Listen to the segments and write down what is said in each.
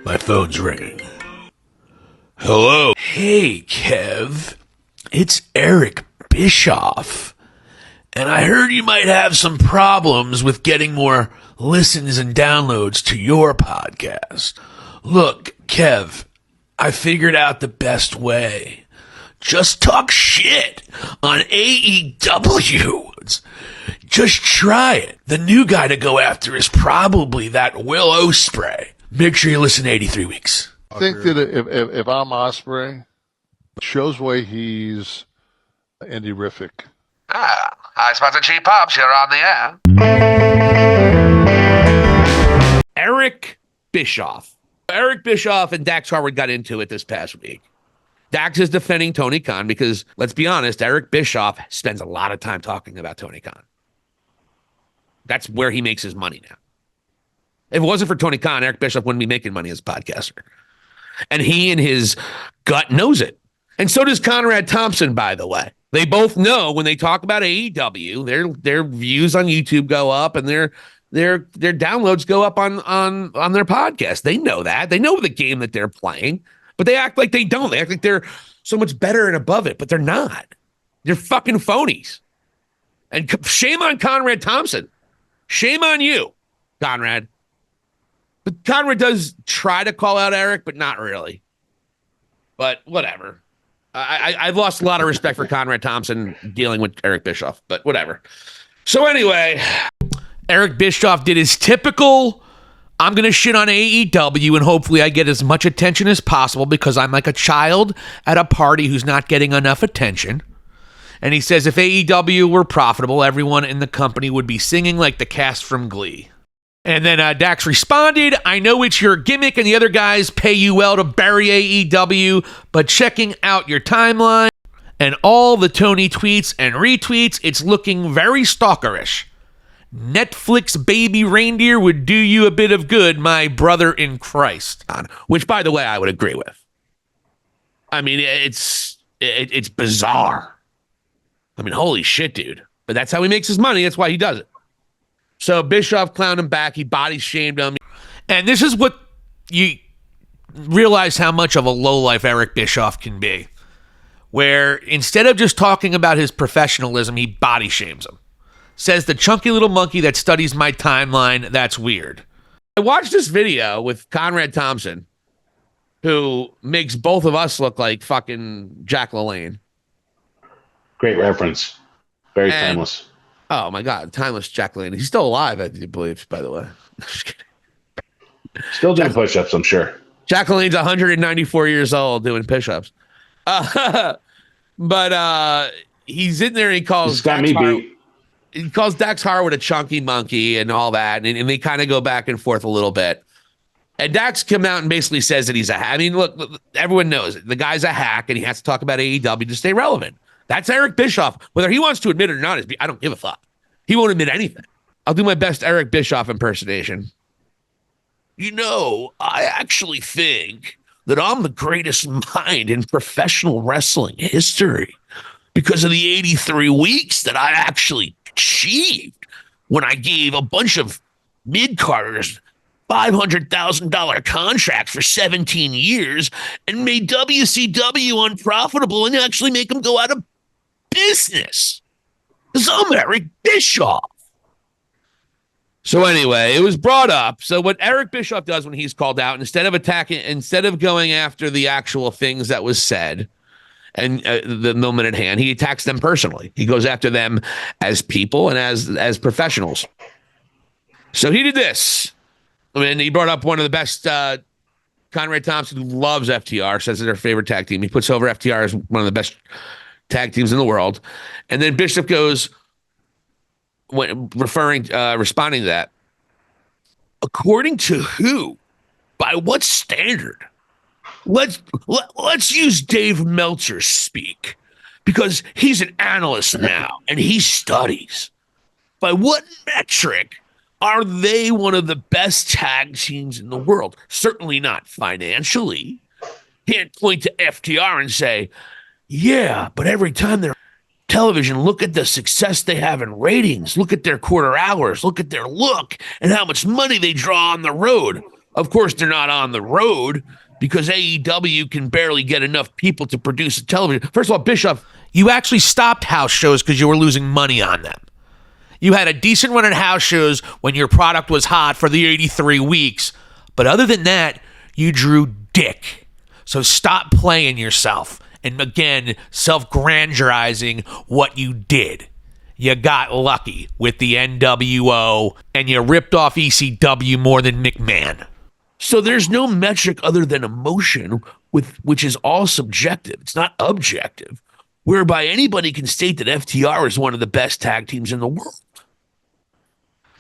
My phone's ringing. Hello? Hey, Kev. It's Eric Bischoff. And I heard you might have some problems with getting more listens and downloads to your podcast. Look, Kev, I figured out the best way. Just talk shit on AEW. Just try it. The new guy to go after is probably that Will Ospreay. Make sure you listen to 83 Weeks. I think that if I'm Ospreay, shows way he's indie-rific. Hi, Spencer G. Pops. You're on the air. Eric Bischoff. Eric Bischoff and Dax Harwood got into it this past week. Dax is defending Tony Khan because, let's be honest, Eric Bischoff spends a lot of time talking about Tony Khan. That's where he makes his money now. If it wasn't for Tony Khan, Eric Bischoff wouldn't be making money as a podcaster. And he in his gut knows it. And so does Conrad Thompson, by the way. They both know when they talk about AEW, their views on YouTube go up and their downloads go up on their podcast. They know that. They know the game that they're playing, but they act like they don't. They act like they're so much better and above it, but they're not. They're fucking phonies. And shame on Conrad Thompson. Shame on you, Conrad. But Conrad does try to call out Eric, but not really. But whatever. I've lost a lot of respect for Conrad Thompson dealing with Eric Bischoff, but whatever. So anyway, Eric Bischoff did his typical, I'm going to shit on AEW and hopefully I get as much attention as possible because I'm like a child at a party who's not getting enough attention. And he says if AEW were profitable, everyone in the company would be singing like the cast from Glee. And then Dax responded, I know it's your gimmick and the other guys pay you well to bury AEW, but checking out your timeline and all the Tony tweets and retweets, it's looking very stalkerish. Netflix baby reindeer would do you a bit of good, my brother in Christ. Which, by the way, I would agree with. I mean, it's bizarre. I mean, holy shit, dude. But that's how he makes his money. That's why he does it. So Bischoff clowned him back. He body shamed him. And this is what you realize how much of a lowlife Eric Bischoff can be. Where instead of just talking about his professionalism, he body shames him. Says the chunky little monkey that studies my timeline, that's weird. I watched this video with Conrad Thompson, who makes both of us look like fucking Jack LaLanne. Great reference. Very timeless. Oh my God, timeless Jack LaLanne. He's still alive, I believe, by the way. Just kidding. Still doing push-ups, I'm sure. Jack LaLanne's 194 years old doing push-ups. But he's in there and he calls Dax Harwood a chunky monkey and all that. And they kind of go back and forth a little bit. And Dax come out and basically says that he's a hack. I mean, look, everyone knows it. The guy's a hack and he has to talk about AEW to stay relevant. That's Eric Bischoff. Whether he wants to admit it or not, I don't give a fuck. He won't admit anything. I'll do my best Eric Bischoff impersonation. You know, I actually think that I'm the greatest mind in professional wrestling history because of the 83 weeks that I actually achieved when I gave a bunch of mid-carders $500,000 contracts for 17 years and made WCW unprofitable and actually make them go out of business. Because I'm Eric Bischoff. So anyway, it was brought up. So what Eric Bischoff does when he's called out, instead of going after the actual things that was said and the moment at hand, he attacks them personally. He goes after them as people and as professionals. So he did this. I mean, he brought up one of the best, Conrad Thompson, who loves FTR, says they're their favorite tag team. He puts over FTR as one of the best tag teams in the world. And then Bishop goes, responding to that, according to who? By what standard? Let's use Dave Meltzer speak, because he's an analyst now and he studies. By what metric are they one of the best tag teams in the world? Certainly not financially. Can't point to FTR and say, yeah, but every time they're on television, look at the success they have in ratings. Look at their quarter hours. Look at their look and how much money they draw on the road. Of course, they're not on the road because AEW can barely get enough people to produce a television. First of all, Bischoff, You actually stopped house shows because you were losing money on them. You had a decent run at house shows when your product was hot for the 83 weeks. But other than that, you drew dick. So stop playing yourself. And again, self-grandirizing what you did. You got lucky with the NWO and you ripped off ECW more than McMahon. so there's no metric other than emotion, which is all subjective. It's not objective, whereby anybody can state that FTR is one of the best tag teams in the world.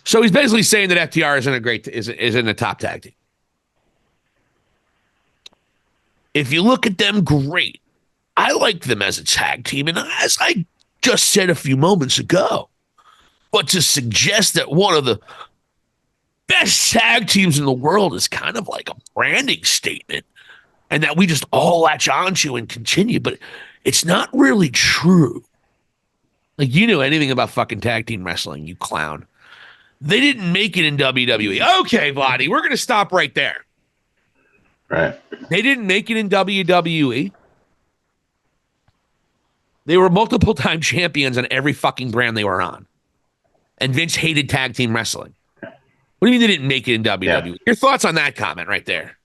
So he's basically saying that FTR isn't a top tag team. If you look at them, great. I like them as a tag team, and as I just said a few moments ago, but to suggest that one of the best tag teams in the world is kind of like a branding statement and that we just all latch onto and continue, but it's not really true. Like, you know anything about fucking tag team wrestling, you clown. They didn't make it in WWE. Okay, Vladdy, we're going to stop right there. Right. They didn't make it in WWE. They were multiple time champions on every fucking brand they were on. And Vince hated tag team wrestling. What do you mean they didn't make it in WWE? Yeah. Your thoughts on that comment right there?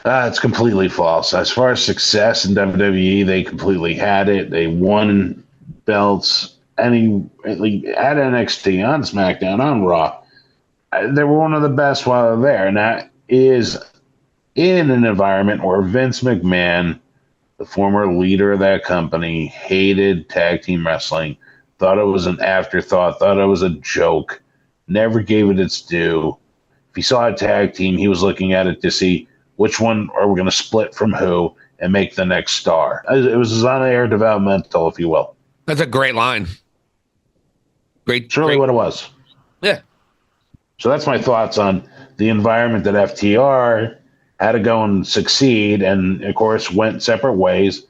It's completely false. As far as success in WWE, they completely had it. They won belts. At NXT, on SmackDown, on Raw, they were one of the best while they were there. And that is in an environment where Vince McMahon, the former leader of that company, hated tag team wrestling, thought it was an afterthought, thought it was a joke, never gave it its due. If he saw a tag team, he was looking at it to see which one are we going to split from who and make the next star. It was on-air developmental, if you will. That's a great line. It's really what it was. Yeah. So that's my thoughts on the environment that FTR had to go and succeed, and of course went separate ways,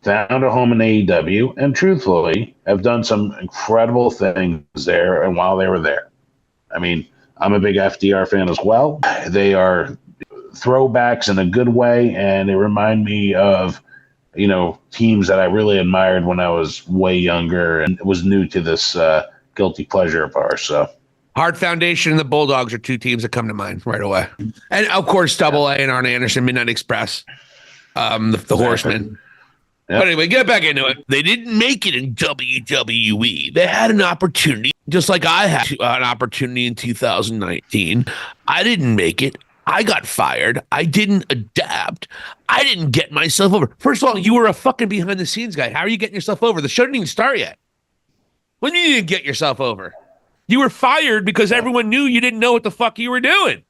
found a home in AEW, and truthfully have done some incredible things there and while they were there. I mean, I'm a big FTR fan as well. They are throwbacks in a good way, and they remind me of, teams that I really admired when I was way younger and was new to this guilty pleasure of ours. So Hart Foundation and the Bulldogs are two teams that come to mind right away. And of course, Double A and Arn Anderson, Midnight Express, the Horsemen. Yep. But anyway, get back into it. They didn't make it in WWE. They had an opportunity, just like I had an opportunity in 2019. I didn't make it. I got fired. I didn't adapt. I didn't get myself over. First of all, you were a fucking behind the scenes guy. How are you getting yourself over? The show didn't even start yet. When did you get yourself over? You were fired because everyone knew you didn't know what the fuck you were doing.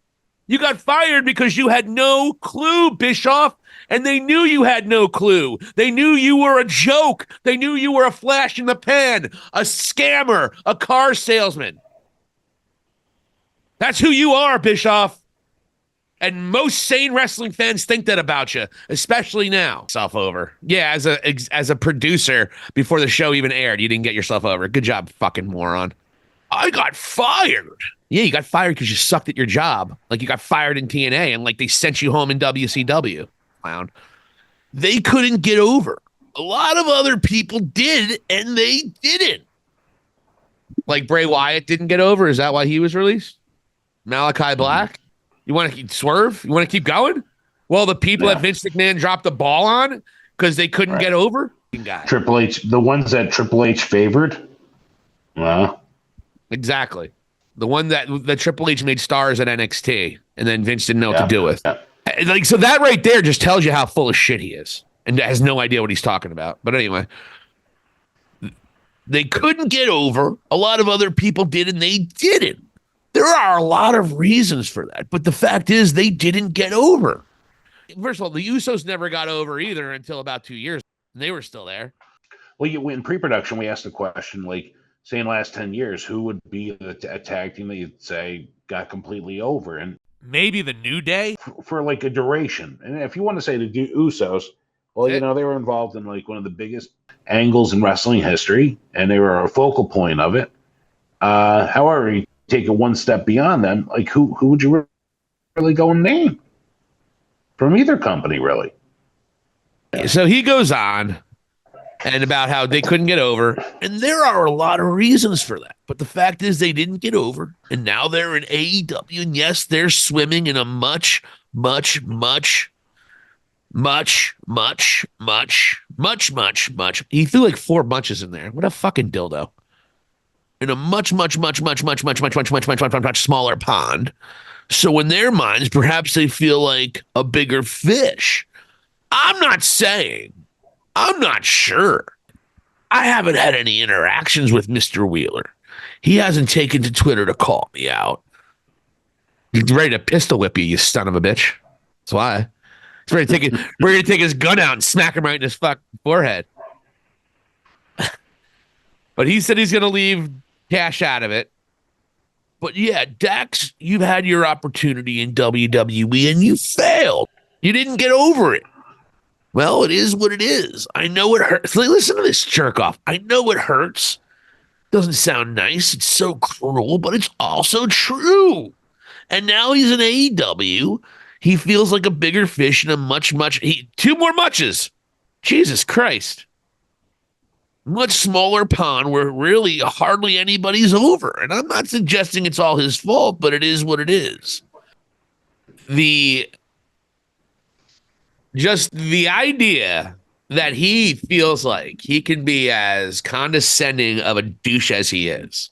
You got fired because you had no clue, Bischoff, and they knew you had no clue. They knew you were a joke. They knew you were a flash in the pan, a scammer, a car salesman. That's who you are, Bischoff. And most sane wrestling fans think that about you, especially now. Self over. Yeah, as a producer, before the show even aired, you didn't get yourself over. Good job, fucking moron. I got fired. Yeah, you got fired because you sucked at your job. Like you got fired in TNA and like they sent you home in WCW. Clown. They couldn't get over. A lot of other people did, and they didn't. Like Bray Wyatt didn't get over. Is that why he was released? Malachi Black? You want to swerve? You want to keep going? Well, the people that Vince McMahon dropped the ball on because they couldn't get over? Triple H, the ones that Triple H favored? Well, exactly. The one that Triple H made stars at NXT, and then Vince didn't know what to do with. Yeah. Like, so that right there just tells you how full of shit he is and has no idea what he's talking about. But anyway, they couldn't get over. A lot of other people did, and they didn't. There are a lot of reasons for that, but the fact is they didn't get over. First of all, the Usos never got over either until about 2 years. And they were still there. Well, in pre-production, we asked the question, like, say in the last 10 years, who would be a tag team that you'd say got completely over? And Maybe the New Day? for like a duration. And if you want to say the Usos, well, they were involved in like one of the biggest angles in wrestling history, and they were a focal point of it. However, you take it one step beyond them, like who would you really going name from either company, really. So he goes on and about how they couldn't get over. And there are a lot of reasons for that. But the fact is they didn't get over. And now they're in AEW. And yes, they're swimming in a much. He threw like 4 bunches in there. What a fucking dildo. In a much smaller pond. So in their minds, perhaps they feel like a bigger fish. I'm not saying. I'm not sure. I haven't had any interactions with Mr. Wheeler. He hasn't taken to Twitter to call me out. He's ready to pistol whip you, you son of a bitch. That's why. He's ready to take his gun out and smack him right in his fucking forehead. But he said he's going to leave cash out of it. But yeah, Dax, you've had your opportunity in WWE and you failed. You didn't get over it. Well, it is what it is. I know it hurts. Listen to this jerk off. I know it hurts. Doesn't sound nice. It's so cruel, but it's also true. And now he's in AEW. He feels like a bigger fish in a much, 2 more muches. Jesus Christ. Much smaller pond where really hardly anybody's over. And I'm not suggesting it's all his fault, but it is what it is. Just the idea that he feels like he can be as condescending of a douche as he is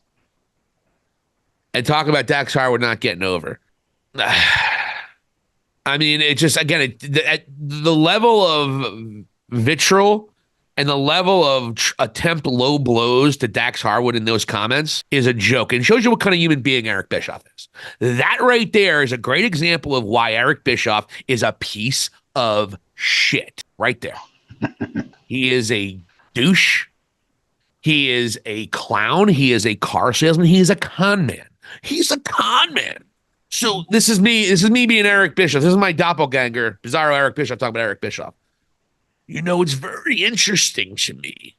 and talk about Dax Harwood not getting over. I mean, it just, again, the level of vitriol and the level of attempt low blows to Dax Harwood in those comments is a joke. And shows you what kind of human being Eric Bischoff is. That right there is a great example of why Eric Bischoff is a piece of shit right there. He is a douche. He is a clown. He is a car salesman. He is a con man. He's a con man. So this is me. This is me being Eric Bischoff. This is my doppelganger, Bizarro Eric Bischoff, talking about Eric Bischoff. You know, it's very interesting to me.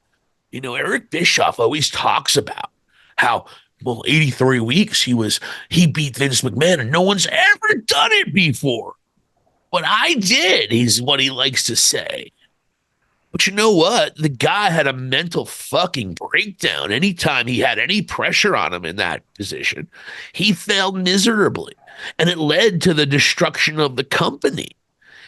You know, Eric Bischoff always talks about how, well, 83 weeks he beat Vince McMahon and no one's ever done it before. But I did, is what he likes to say. But you know what? The guy had a mental fucking breakdown anytime he had any pressure on him in that position. He failed miserably, and it led to the destruction of the company.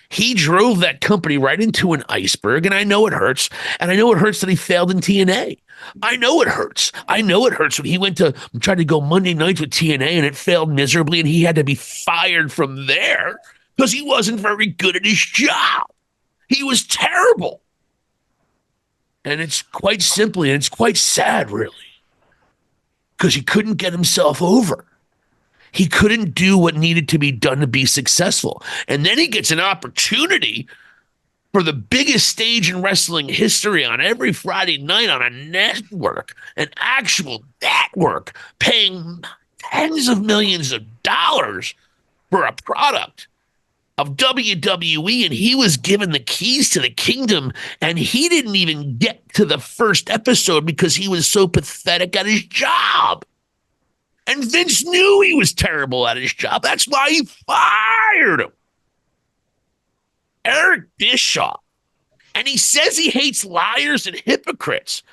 He drove that company right into an iceberg, and I know it hurts. And I know it hurts that he failed in TNA. I know it hurts. I know it hurts when he went to try to go Monday nights with TNA, and it failed miserably, and he had to be fired from there because he wasn't very good at his job. He was terrible. And it's quite simply, and it's quite sad, really, because he couldn't get himself over. He couldn't do what needed to be done to be successful. And then he gets an opportunity for the biggest stage in wrestling history on every Friday night on a network, an actual network, paying tens of millions of dollars for a product of WWE, and he was given the keys to the kingdom, and he didn't even get to the first episode because he was so pathetic at his job. And Vince knew he was terrible at his job. That's why he fired him. Eric Bischoff. And he says he hates liars and hypocrites.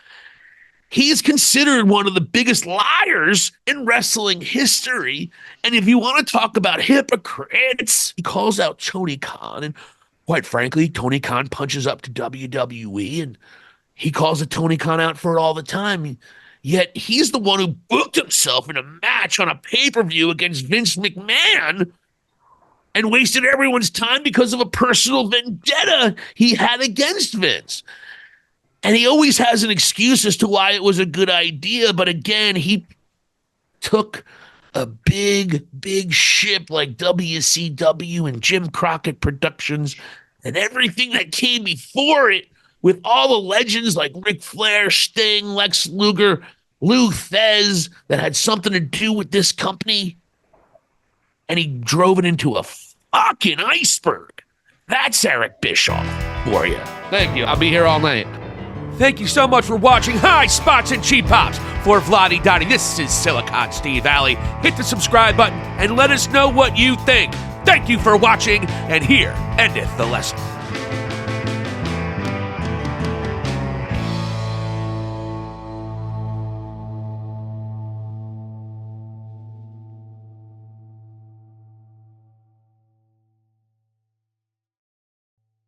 He is considered one of the biggest liars in wrestling history. And if you want to talk about hypocrites, he calls out Tony Khan. And quite frankly, Tony Khan punches up to WWE, and he calls it Tony Khan out for it all the time. Yet he's the one who booked himself in a match on a pay-per-view against Vince McMahon and wasted everyone's time because of a personal vendetta he had against Vince. And he always has an excuse as to why it was a good idea. But again, he took a big, big ship like WCW and Jim Crockett Productions and everything that came before it with all the legends like Ric Flair, Sting, Lex Luger, Lou Thez that had something to do with this company. And he drove it into a fucking iceberg. That's Eric Bischoff for you. Thank you. I'll be here all night. Thank you so much for watching High Spots and Cheap Pops. For Vladi Dottie, this is Silicon Steve Alley. Hit the subscribe button and let us know what you think. Thank you for watching, and here endeth the lesson.